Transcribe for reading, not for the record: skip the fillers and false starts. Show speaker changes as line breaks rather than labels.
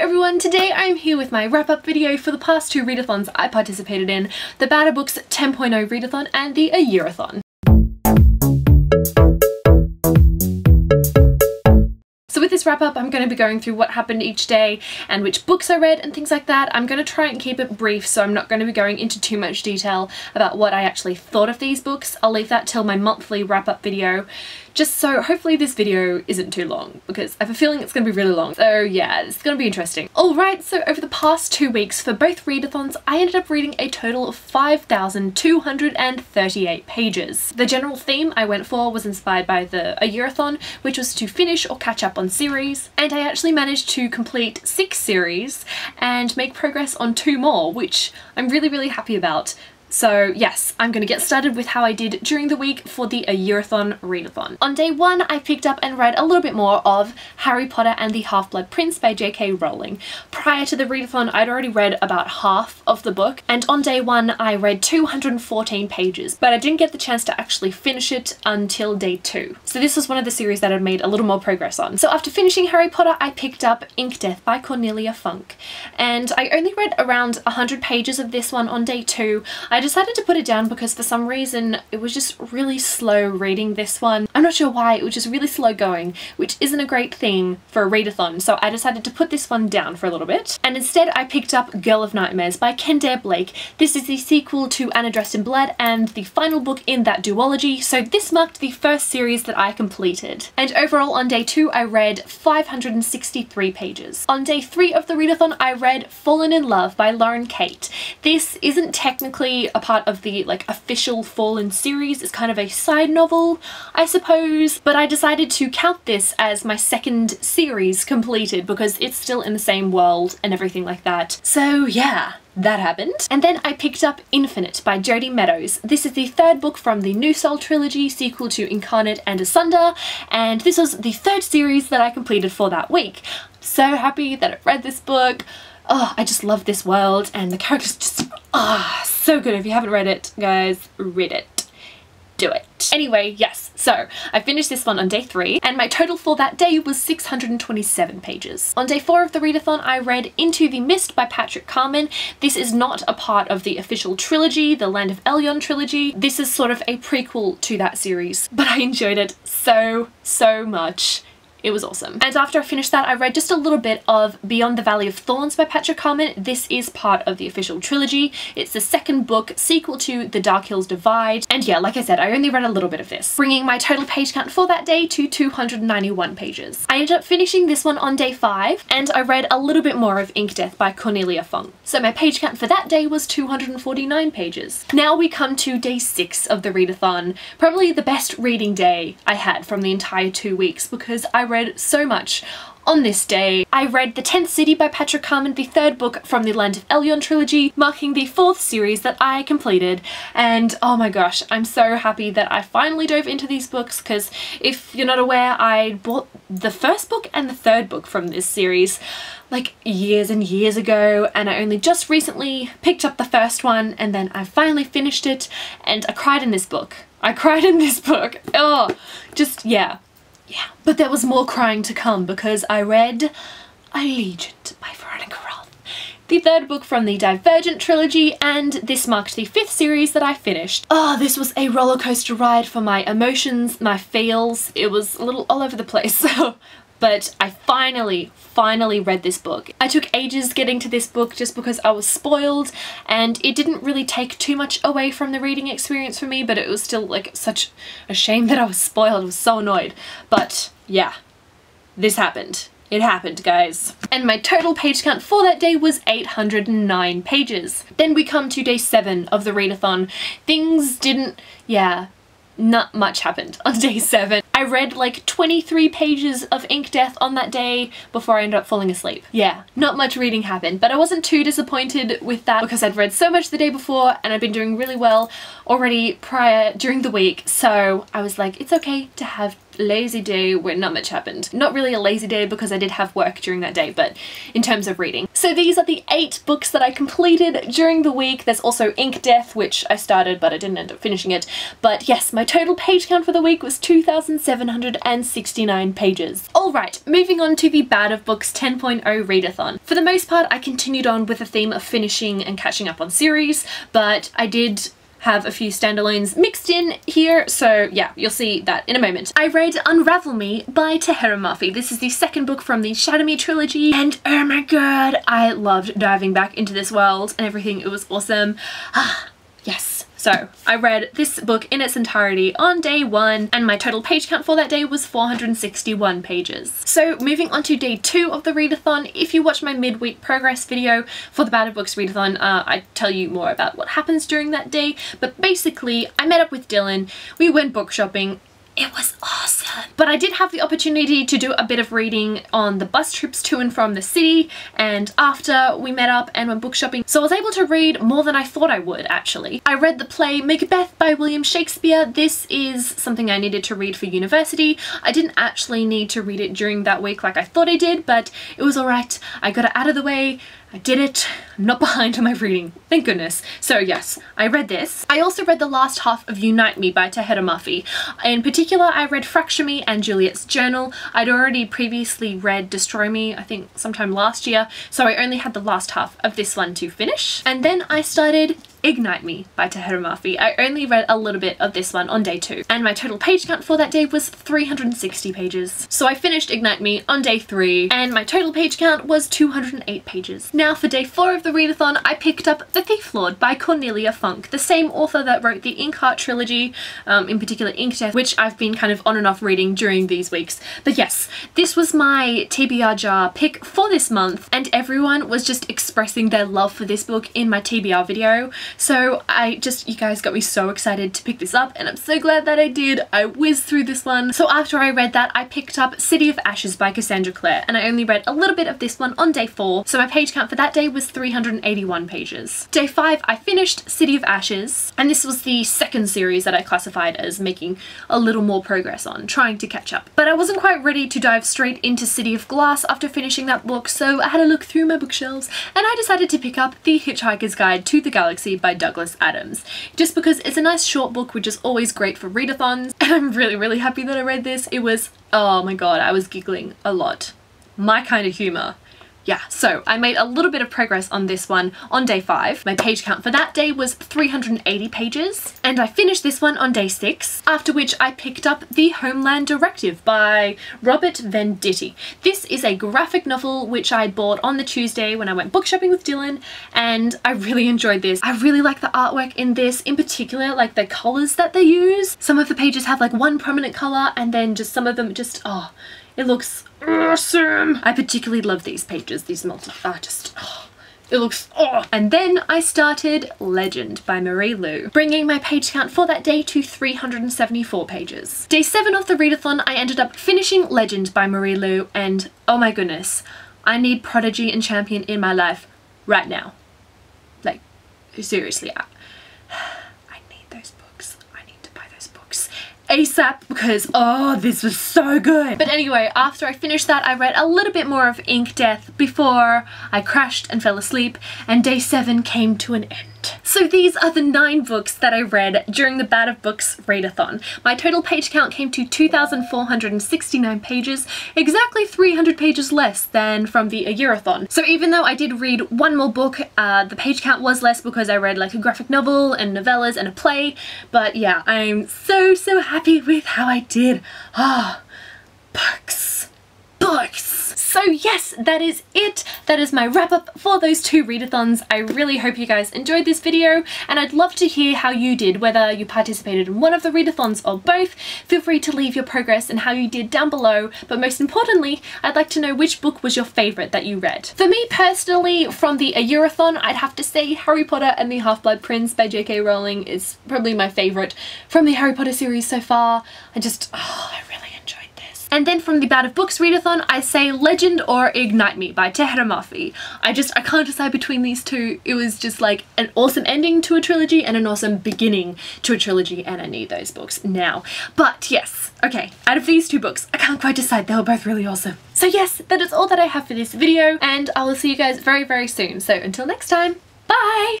everyone, today I'm here with my wrap-up video for the past two readathons I participated in, the Bout Books 10.0 readathon and the AYearAthon. So with this wrap-up, I'm going to be going through what happened each day and which books I read and things like that. I'm going to try and keep it brief, so I'm not going to be going into too much detail about what I actually thought of these books. I'll leave that till my monthly wrap-up video, just so hopefully this video isn't too long, because I have a feeling it's going to be really long. So yeah, it's going to be interesting. Alright, so over the past 2 weeks for both readathons, I ended up reading a total of 5,238 pages. The general theme I went for was inspired by the AYearAthon, which was to finish or catch up on series, and I actually managed to complete 6 series and make progress on 2 more, which I'm really happy about. So yes, I'm going to get started with how I did during the week for the AYearAthon readathon. On day 1, I picked up and read a little bit more of Harry Potter and the Half-Blood Prince by J.K. Rowling. Prior to the readathon, I'd already read about half of the book, and on day 1 I read 214 pages, but I didn't get the chance to actually finish it until day 2. So this was one of the series that I'd made a little more progress on. So after finishing Harry Potter, I picked up Ink Death by Cornelia Funk, and I only read around 100 pages of this one on day 2. I decided to put it down because for some reason it was just really slow reading this one. I'm not sure why, it was just really slow going, which isn't a great thing for a readathon, so I decided to put this one down for a little bit. And instead I picked up Girl of Nightmares by Kendare Blake. This is the sequel to Anna Dressed in Blood and the final book in that duology, so this marked the first series that I completed. And overall on day 2 I read 563 pages. On day 3 of the readathon I read Fallen in Love by Lauren Kate. This isn't technically a part of the official Fallen series, it's kind of a side novel I suppose, but I decided to count this as my second series completed because it's still in the same world and everything like that. So yeah, that happened. And then I picked up Infinite by Jodie Meadows. This is the 3rd book from the New Soul trilogy, sequel to Incarnate and Asunder, and this was the 3rd series that I completed for that week. So happy that I read this book. Oh, I just love this world and the characters just, so good. If you haven't read it, guys, read it. Do it. Anyway, yes, so I finished this one on day 3 and my total for that day was 627 pages. On day 4 of the readathon I read Into the Mist by Patrick Carman. This is not a part of the official trilogy, the Land of Elyon trilogy. This is sort of a prequel to that series, but I enjoyed it so much. It was awesome. And after I finished that, I read just a little bit of Beyond the Valley of Thorns by Patrick Carman. This is part of the official trilogy. It's the 2nd book, sequel to The Dark Hills Divide. And yeah, like I said, I only read a little bit of this, bringing my total page count for that day to 291 pages. I ended up finishing this one on day 5, and I read a little bit more of Ink Death by Cornelia Funk. So my page count for that day was 249 pages. Now we come to day 6 of the readathon, probably the best reading day I had from the entire 2 weeks because I read so much on this day. I read The 10th City by Patrick Carman, the 3rd book from the Land of Elyon trilogy, marking the 4th series that I completed, and oh my gosh, I'm so happy that I finally dove into these books because if you're not aware, I bought the 1st book and the 3rd book from this series like years and years ago, and I only just recently picked up the 1st one and then I finally finished it and I cried in this book. I cried in this book. Oh, just yeah. Yeah, but there was more crying to come because I read Allegiant by Veronica Roth, the 3rd book from the Divergent trilogy, and this marked the 5th series that I finished. Oh, this was a roller coaster ride for my emotions, my feels. It was a little all over the place. But I finally read this book. I took ages getting to this book just because I was spoiled, and it didn't really take too much away from the reading experience for me, but it was still like such a shame that I was spoiled. I was so annoyed. But yeah, this happened. It happened, guys. And my total page count for that day was 809 pages. Then we come to day 7 of the readathon. Things didn't, not much happened on day 7. I read like 23 pages of Ink Death on that day before I ended up falling asleep. Yeah, not much reading happened, but I wasn't too disappointed with that because I'd read so much the day before and I'd been doing really well already during the week, so I was like, it's okay to have lazy day where not much happened. Not really a lazy day because I did have work during that day, but in terms of reading. So these are the 8 books that I completed during the week. There's also Ink Death, which I started but I didn't end up finishing it. But yes, my total page count for the week was 2,769 pages. Alright, moving on to the Bout of Books 10.0 readathon. For the most part, I continued on with the theme of finishing and catching up on series, but I did have a few standalones mixed in here, so yeah, you'll see that in a moment. I read Unravel Me by Tahereh Mafi. This is the second book from the Shatter Me trilogy, and oh my god, I loved diving back into this world and everything. It was awesome. Yes. So I read this book in its entirety on day 1, and my total page count for that day was 461 pages. So moving on to day 2 of the readathon, if you watch my midweek progress video for the Bout of Books readathon, I tell you more about what happens during that day, but basically I met up with Dylan, we went book shopping. It was awesome. But I did have the opportunity to do a bit of reading on the bus trips to and from the city, and after we met up and went book shopping, so I was able to read more than I thought I would, actually. I read the play Macbeth by William Shakespeare. This is something I needed to read for university. I didn't actually need to read it during that week like I thought I did, but it was alright. I got it out of the way. I did it. I'm not behind on my reading, thank goodness. So yes, I read this. I also read the last half of Unite Me by Tahereh Mafi. In particular, I read Fracture Me and Juliet's Journal. I'd already previously read Destroy Me, I think sometime last year, so I only had the last half of this one to finish. And then I started Ignite Me by Tahereh Mafi. I only read a little bit of this one on day 2, and my total page count for that day was 360 pages. So I finished Ignite Me on day 3, and my total page count was 208 pages. Now for day 4 of the readathon, I picked up The Thief Lord by Cornelia Funk, the same author that wrote the Inkheart trilogy, in particular Ink Death, which I've been kind of on and off reading during these weeks. But yes, this was my TBR jar pick for this month, and everyone was just expressing their love for this book in my TBR video. So you guys got me so excited to pick this up, and I'm so glad that I did. I whizzed through this one. So after I read that, I picked up City of Ashes by Cassandra Clare, and I only read a little bit of this one on day 4, so my page count for that day was 381 pages. Day 5, I finished City of Ashes, and this was the second series that I classified as making a little more progress on, trying to catch up. But I wasn't quite ready to dive straight into City of Glass after finishing that book, so I had a look through my bookshelves, and I decided to pick up The Hitchhiker's Guide to the Galaxy by Douglas Adams, just because it's a nice short book which is always great for readathons, and I'm really happy that I read this. It was, oh my god, I was giggling a lot. My kind of humour. Yeah, so I made a little bit of progress on this one on day 5. My page count for that day was 380 pages, and I finished this one on day 6, after which I picked up The Homeland Directive by Robert Venditti. This is a graphic novel which I bought on the Tuesday when I went book shopping with Dylan, and I really enjoyed this. I really like the artwork in this, in particular like the colours that they use. Some of the pages have like one prominent colour, and then just some of them just, oh, it looks awesome. I particularly love these pages. These it looks, oh. And then I started Legend by Marie Lu, bringing my page count for that day to 374 pages. Day 7 of the readathon, I ended up finishing Legend by Marie Lu, and oh my goodness, I need Prodigy and Champion in my life right now. Like, seriously, I need those books. I need to buy those books ASAP, because oh, this was so good. But anyway, after I finished that, I read a little bit more of Ink Death before I crashed and fell asleep, and day 7 came to an end. So these are the 9 books that I read during the Bout of Books readathon. My total page count came to 2,469 pages, exactly 300 pages less than from the AYearAthon. So even though I did read one more book, the page count was less because I read like a graphic novel and novellas and a play. But yeah, I'm so happy with how I did. Ah, books. So yes, that is it. That is my wrap up for those 2 readathons. I really hope you guys enjoyed this video, and I'd love to hear how you did, whether you participated in one of the readathons or both. Feel free to leave your progress and how you did down below, but most importantly, I'd like to know which book was your favourite that you read. For me personally, from the AYearAthon, I'd have to say Harry Potter and the Half-Blood Prince by J.K. Rowling is probably my favourite from the Harry Potter series so far. I really enjoyed this. books. And then from the Bout of Books readathon, I say Legend or Ignite Me by Tahira Murphy. I can't decide between these two. It was just like an awesome ending to a trilogy and an awesome beginning to a trilogy, and I need those books now. But yes, okay, out of these two books, I can't quite decide. They were both really awesome. So yes, that is all that I have for this video, and I will see you guys very, very soon. So until next time, bye!